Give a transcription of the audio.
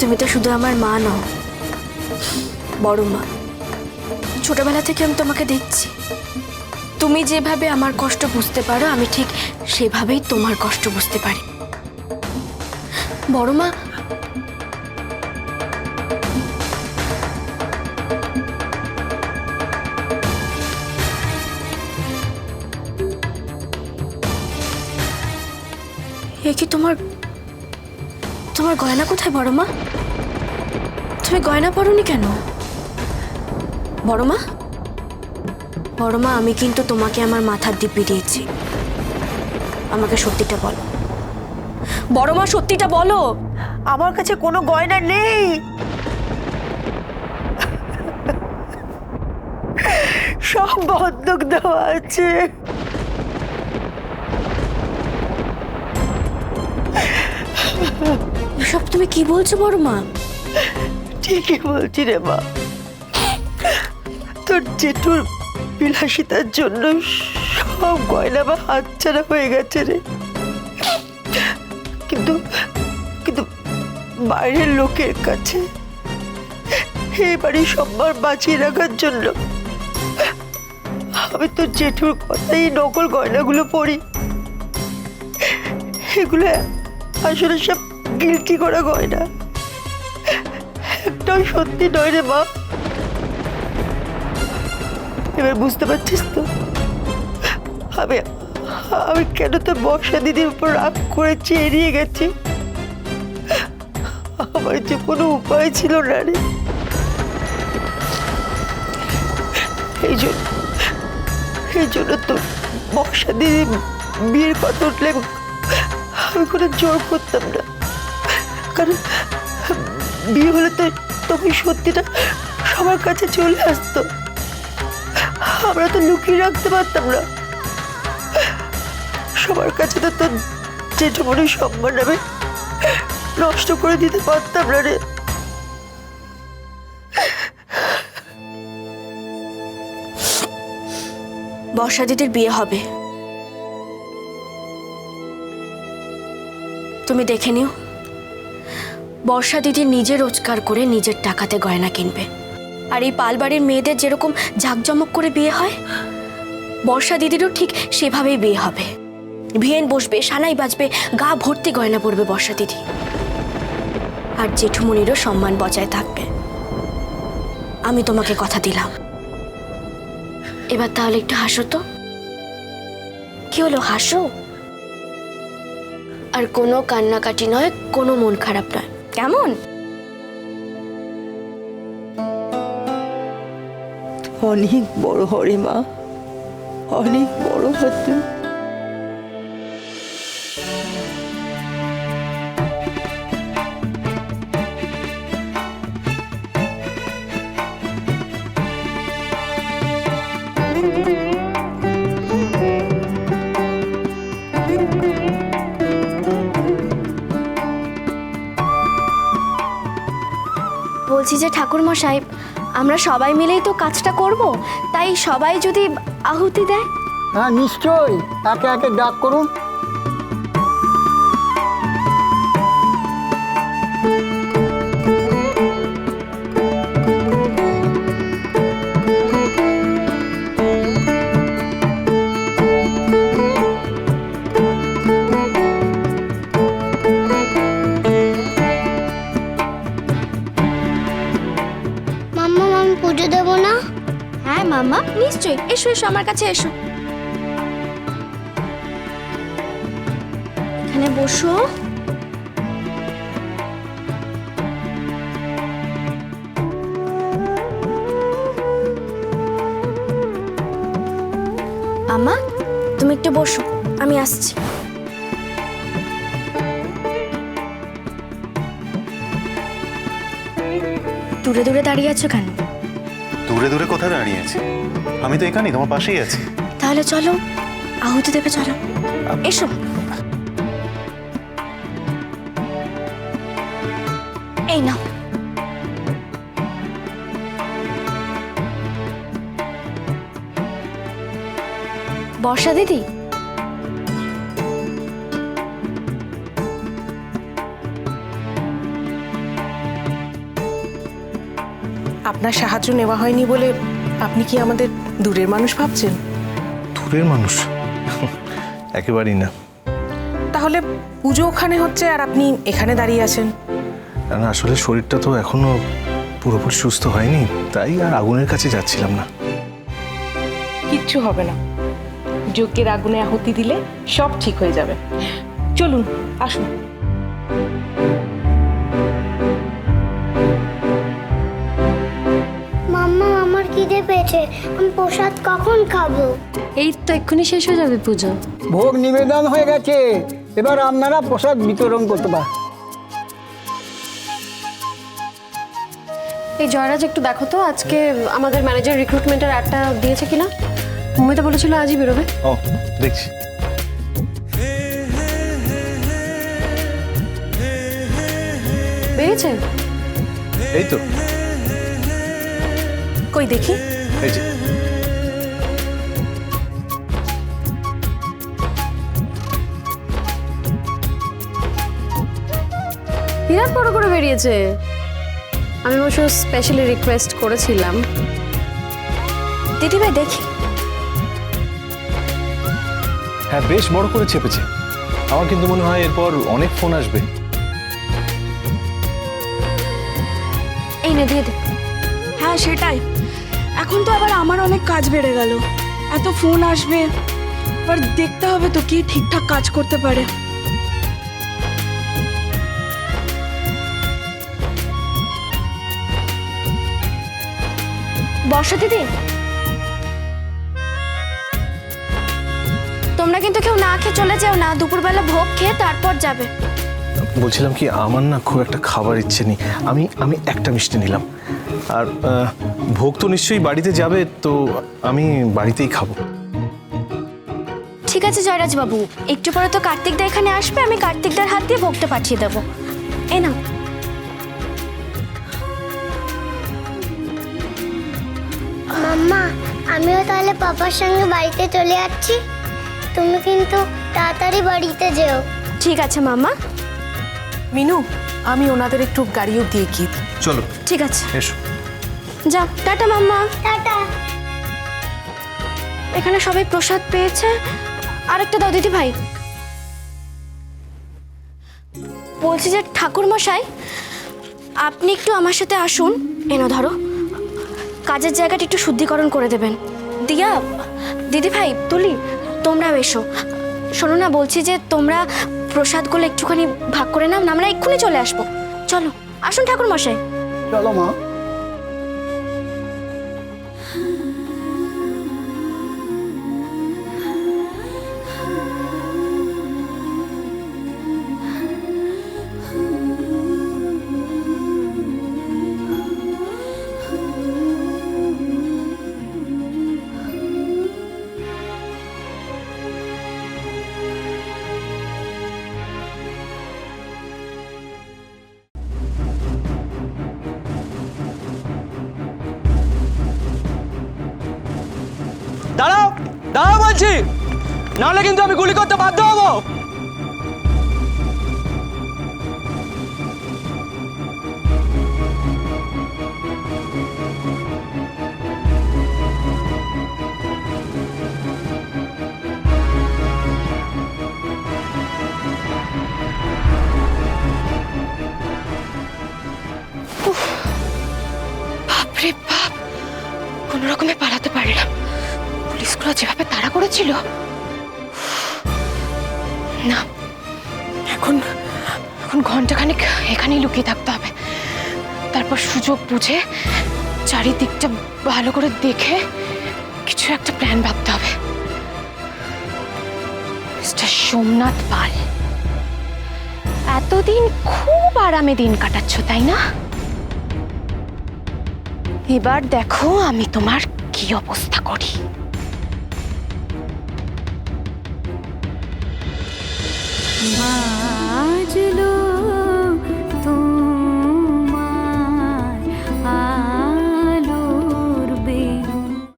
তুমি তো শুধু আমার মা নও, বড় মা। ছোটবেলা থেকে আমি তোমাকে দেখছি, তুমি যেভাবে আমার কষ্ট বুঝতে পারো আমি ঠিক সেভাবেই তোমার কষ্ট বুঝতে পারি। বড় মা, এ কি তোমার তোমার গয়না কোথায় বড় মা? তুমি গয়না পরোনি কেন? বড় মা, বড় মা, আমি কিন্তু তোমাকে আমার মাথার দিব্যি দিয়েছি। আমাকে সত্যিটা বলো বড় মা, সত্যিটা বলো। আমার কাছে কোনো গয়না নেই। সব বন্ধক দেওয়া আছে। এসব তুমি কি বলছো বড় মা? ঠিকই বলছি রে মা। তোর জেঠুর বিলাসিতার জন্য সব গয়না বা হাতছাড়া হয়ে গেছে রে। কিন্তু কিন্তু বাইরের লোকের কাছে এই বাড়ির সম্মান বাঁচিয়ে রাখার জন্য আমি তোর জেঠুর কথাই নকল গয়নাগুলো পরি। এগুলো আসলে সব গিলটি করা গয়না, একটাও সত্যি নয় রে মা। এবার বুঝতে পারছিস তো আমি আমি কেন তোর বর্ষা দিদির উপর রাগ করেছি, এড়িয়ে গেছি? আমার যে কোনো উপায় ছিল না রে। এই জন্য তো বর্ষা দিদি বিয়ের কথা উঠলে আমি কোনো জোর করতাম না, কারণ বিয়ে হলে তো তখন সত্যিটা সবার কাছে চলে আসতো। আমরা তো লুকিয়ে রাখতে পারতাম না। সবার কাছে তো তোর জেঠুমনির সম্মান আমি নষ্ট করে দিতে পারতাম না রে। বর্ষা দিদির বিয়ে হবে, তুমি দেখে নিও। বর্ষা দিদি নিজে রোজগার করে নিজের টাকাতে গয়না কিনবে। আর এই পালবাড়ির মেয়েদের যেরকম জাঁকজমক করে বিয়ে হয়, বর্ষা দিদিরও ঠিক সেভাবেই বিয়ে হবে। ভিয়েন বসবে, সানাই বাজবে, গা ভর্তি গয়না পরবে বর্ষা দিদি। আর জেঠুমনিরও সম্মান বজায় থাকবে, আমি তোমাকে কথা দিলাম। এবার তাহলে একটু হাসো তো। কি হলো, হাসো। আর কোনো কান্নাকাটি নয়, কোনো মন খারাপ নয়, কেমন? অনেক বড় হরে মা, অনেক বড় হতে। বলছি যে ঠাকুর মশাই, আমরা সবাই মিলেই তো কাজটা করব, তাই সবাই যদি আহুতি দেয়। হ্যাঁ নিশ্চয়ই, একে একে ডাক করুন। মাম্মা, আমি পুজো দেবো না? হ্যাঁ মাম্মা, নিশ্চয়ই। এসো এসো, আমার কাছে এসো, এখানে বসো। আম্মা, তুমি একটু বসো, আমি আসছি। দূরে দূরে দাঁড়িয়ে আছো কেন? দূরে দূরে কোথায় দাঁড়িয়ে আছি? আমি তো এখানেই, তোমার পাশেই আছি। তাহলে চলো, আহুতি দেবে, চলো এসো। এই নাও। বর্ষা দিদি, আপনার সাহায্য নেওয়া হয়নি বলে আপনি কি আমাদের দূরের মানুষ ভাবছেন? দূরের মানুষ? একেবারেই না। তাহলে পুজো ওখানে হচ্ছে আর আপনি এখানে দাঁড়িয়ে আছেন? না, আসলে শরীরটা তো এখনো পুরোপুরি সুস্থ হয়নি, তাই আর আগুনের কাছে যাচ্ছিলাম না। কিচ্ছু হবে না, যজ্ঞের আগুনে আহুতি দিলে সব ঠিক হয়ে যাবে। চলুন, আসুন। মাম্মা আমার খিদে পেয়েছে, আমি প্রসাদ কখন খাবো? এই তো এক্ষুনি শেষ হয়ে যাবে পুজো। ভোগ নিবেদন হয়ে গেছে, এবার আপনারা প্রসাদ বিতরণ করতে পারেন। এই জয়রাজ, একটু দেখো তো আজকে আমাদের ম্যানেজার রিক্রুটমেন্টের অ্যাডটা দিয়েছে কিনা। মমিতা বলেছিল আজই বেরোবে। ও, দেখছি। পেয়েছে? এই তো, কই দেখি। এই যে। বিরাট বড় করে বেরিয়েছে। আমি অবশ্য স্পেশালি রিকোয়েস্ট করেছিলাম। দিদিভাই দেখি। হ্যাঁ, বেশ বড় করে চেপেছে। আমার কিন্তু মনে হয় এরপর অনেক ফোন আসবে। এই নে দিয়ে দে। হ্যাঁ সেটাই, এখন তো আবার আমার অনেক কাজ বেড়ে গেল, এত ফোন আসবে, এবার দেখতে হবে তো কি ঠিকঠাক কাজ করতে পারে। বর্ষা দিদি, তোমরা কিন্তু কেউ না খেয়ে চলে যাও না, দুপুরবেলা ভোগ খেয়ে তারপর যাবে। বলছিলাম কি, আমার না খুব একটা খাবার ইচ্ছে নেই। আমি একটা মিষ্টি নিলাম। আর ভোগ তো নিশ্চয়ই বাড়িতে যাবে, তো আমি বাড়িতেই খাবো। ঠিক আছে জয়রাজ বাবু, একটু পরে তো কার্তিকদা এখানে আসবে, আমি কার্তিকদার হাত দিয়ে ভোগটা পাঠিয়ে দেবো। এই নাও। মাম্মা, আমিও তাহলে পাপার সঙ্গে বাড়িতে চলে যাচ্ছি, তুমি কিন্তু তাড়াতাড়ি বাড়িতে যেও। ঠিক আছে মামা। মিনু, আমি ওনাদের একটু গাড়িও দিয়ে গিয়ে দিই। চলো, ঠিক আছে, এসো। যাও। টাটা মাম্মা। টাটা। এখানে সবাই প্রসাদ পেয়েছে, আরেকটা দাও দিদি ভাই। বলছি যে ঠাকুর মশাই, আপনি একটু আমার সাথে আসুন। এনো ধরো, কাজের জায়গাটা একটু শুদ্ধিকরণ করে দেবেন। দিয়া, দিদি ভাই, তুলি, তোমরাও এসো। শোনো না, বলছি যে তোমরা প্রসাদগুলো একটুখানি ভাগ করে নাও না, আমরা এক্ষুনি চলে আসবো। চলো আসুন ঠাকুর মশাই। চলো মা। দাঁড়াও, দাঁড়াও বলছি, নাহলে কিন্তু আমি গুলি করতে বাধ্য হবো। বাপরে বাপ, কোনো রকমে পালাতে পারলাম। পুলিশগুলো যেভাবে তাড়া করেছিল, না, এখন ঘন্টাখানেক এখানেই লুকিয়ে থাকতে হবে। তারপর সুযোগ বুঝে চারিদিকটা ভালো করে দেখে কিছু একটা প্ল্যান ভাবতে হবে। মিস্টার সোমনাথ পাল, এতদিন খুব আরামে দিন কাটাচ্ছ তাই না? এবার দেখো আমি তোমার কি অবস্থা করি। বাজলো